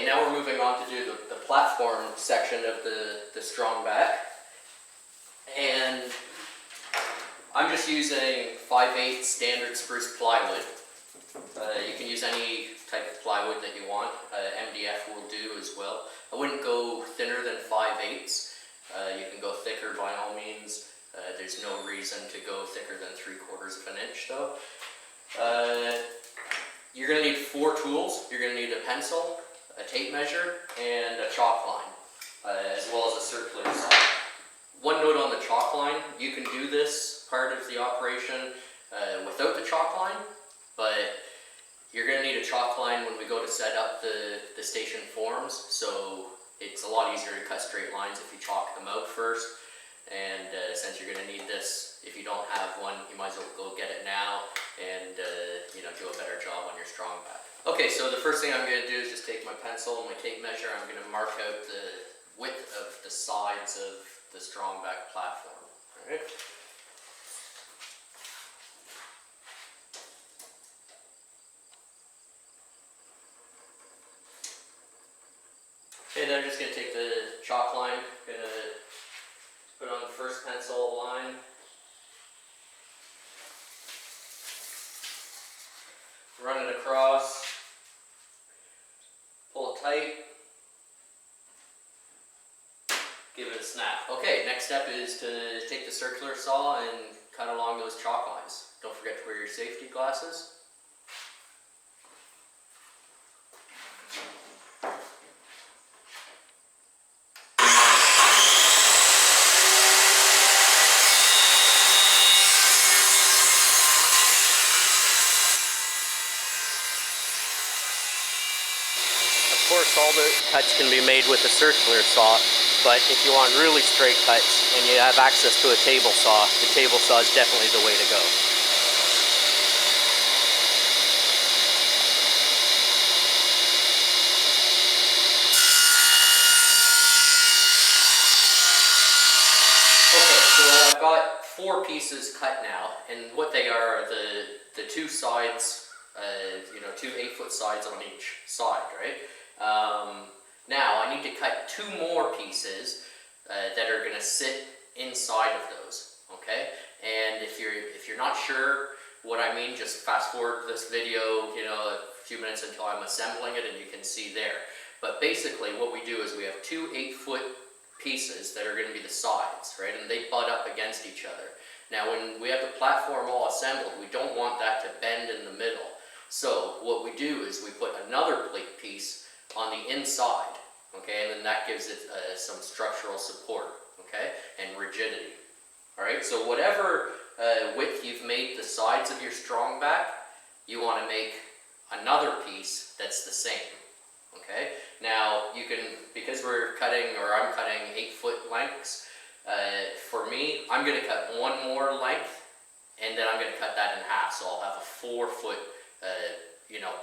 now we're moving on to do the platform section of the strong back. And I'm just using 5/8 standard spruce plywood. You can use any type of plywood that you want. MDF will do as well. I wouldn't go thinner than 5/8. You can go thicker by all means. There's no reason to go thicker than 3/4 of an inch though. You're going to need 4 tools. You're going to need a pencil, a tape measure, and a chalk line, as well as a circular saw. One note on the chalk line, you can do this part of the operation without the chalk line, but you're going to need a chalk line when we go to set up the station forms, so it's a lot easier to cut straight lines if you chalk them out first. And since you're going to need this, if you don't have one, you might as well go get it now and do a better job on your strong back. Okay, so the first thing I'm going to do is just take my pencil and my tape measure. I'm going to mark out the width of the sides of the strong back platform. All right. Okay, then I'm just going to take the chalk line, going to put on the first pencil line. Run it across, pull it tight, give it a snap. Okay, next step is to take the circular saw and cut along those chalk lines. Don't forget to wear your safety glasses. Of course, all the cuts can be made with a circular saw, but if you want really straight cuts and you have access to a table saw, the table saw is definitely the way to go. Okay, so I've got 4 pieces cut now, and what they are the 2 sides, 2 8-foot sides on each side, right? Now I need to cut 2 more pieces that are going to sit inside of those. Okay, and if you're not sure what I mean, just fast forward this video, a few minutes until I'm assembling it, and you can see there. But basically, what we do is we have 2 8-foot pieces that are going to be the sides, right? And they butt up against each other. Now, when we have the platform all assembled, we don't want that to bend in the middle. So what we do is we put another plate piece on the inside, okay, and then that gives it some structural support, okay, and rigidity. All right, so whatever width you've made the sides of your strong back, you want to make another piece that's the same, okay. Now you can, because I'm cutting 8-foot lengths, for me, I'm going to cut 1 more length, and then I'm going to cut that in half, so I'll have a 4-foot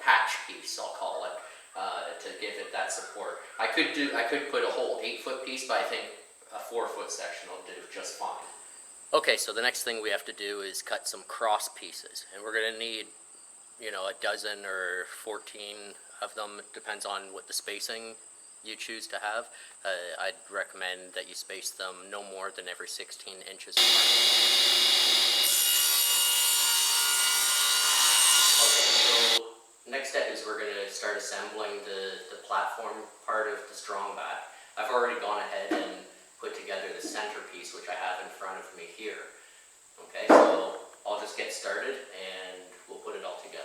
patch piece, I'll call it, to give it that support. I could put a whole 8-foot piece, but I think a 4-foot section will do just fine. Okay, so the next thing we have to do is cut some cross pieces, and we're going to need, a dozen or 14 of them. It depends on what the spacing you choose to have. I'd recommend that you space them no more than every 16 inches apart. Next step is we're going to start assembling the platform part of the strong back. I've already gone ahead and put together the centerpiece, which I have in front of me here. Okay, so I'll just get started and we'll put it all together.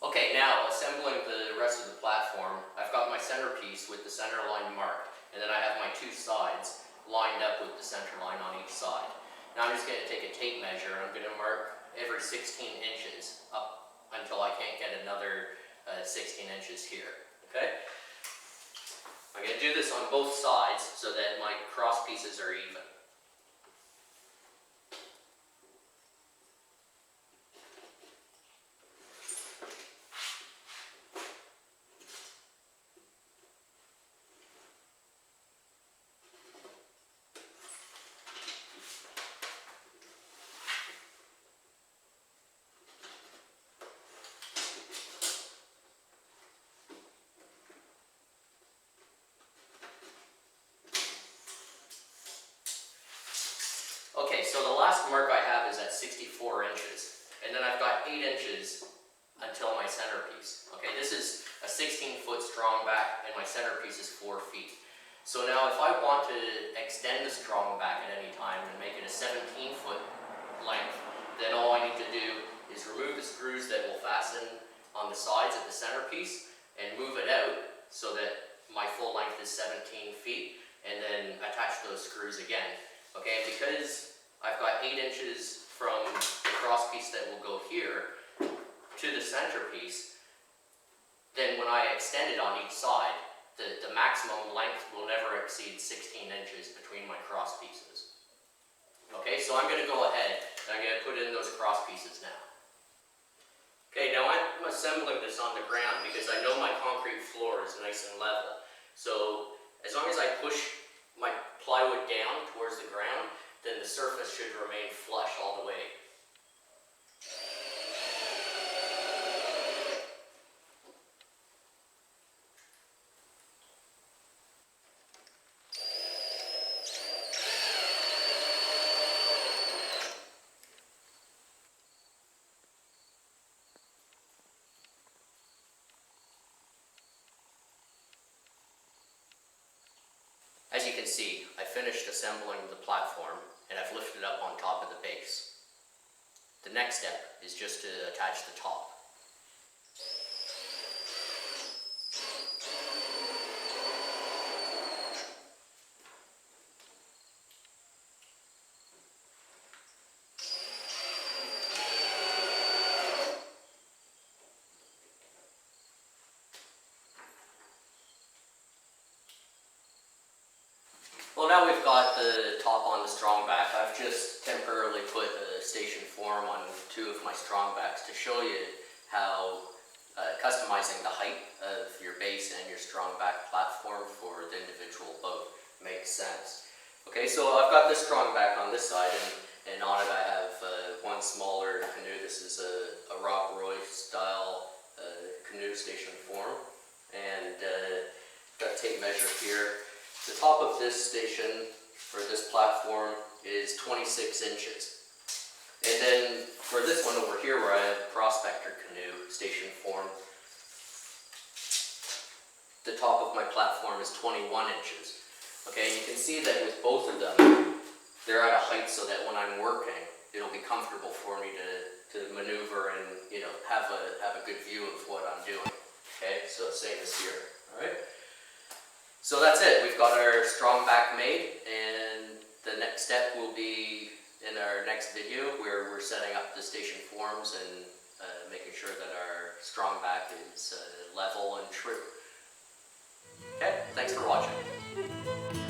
Okay, now assembling the rest of the platform, I've got my centerpiece with the center line marked, and then I have my 2 sides lined up with the center line on each side. Now I'm just going to take a tape measure, and I'm going to mark every 16 inches up until I can't get another 16 inches here. Okay? I'm going to do this on both sides so that my cross pieces are even. centerpiece. Okay, this is a 16-foot strong back and my centerpiece is 4 feet. So now if I want to extend the strong back at any time and make it a 17-foot length, then all I need to do is remove the screws that will fasten on the sides of the centerpiece and move it out so that my full length is 17 feet, and then attach those screws again. Okay, and because I've got 8 inches from the cross piece that will go here to the centerpiece, then when I extend it on each side, the maximum length will never exceed 16 inches between my cross pieces. Okay, so I'm going to go ahead and I'm going to put in those cross pieces now. Okay, now I'm assembling this on the ground because I know my concrete floor is nice and level. So as long as I push my plywood down towards the ground, then the surface should remain flush all the way. As you can see, I finished assembling the platform and I've lifted it up on top of the base. The next step is just to attach the top. Well, now we've got the top on the strong back. I've just temporarily put a station form on 2 of my strong backs to show you how customizing the height of your base and your strong back platform for the individual boat makes sense. Okay, so I've got this strong back on this side, and on it I have one smaller canoe. This is a Rob Roy style canoe station form, and got a tape measure here. The top of this station, or this platform, is 26 inches. And then for this one over here where I have Prospector canoe station form, the top of my platform is 21 inches. Okay, and you can see that with both of them, they're at a height so that when I'm working, it'll be comfortable for me to maneuver and, you know, have a good view of what I'm doing. Okay, so same as here, all right? So that's it. We've got our strong back made, and the next step will be in our next video where we're setting up the station forms and making sure that our strong back is level and true. Okay, thanks for watching.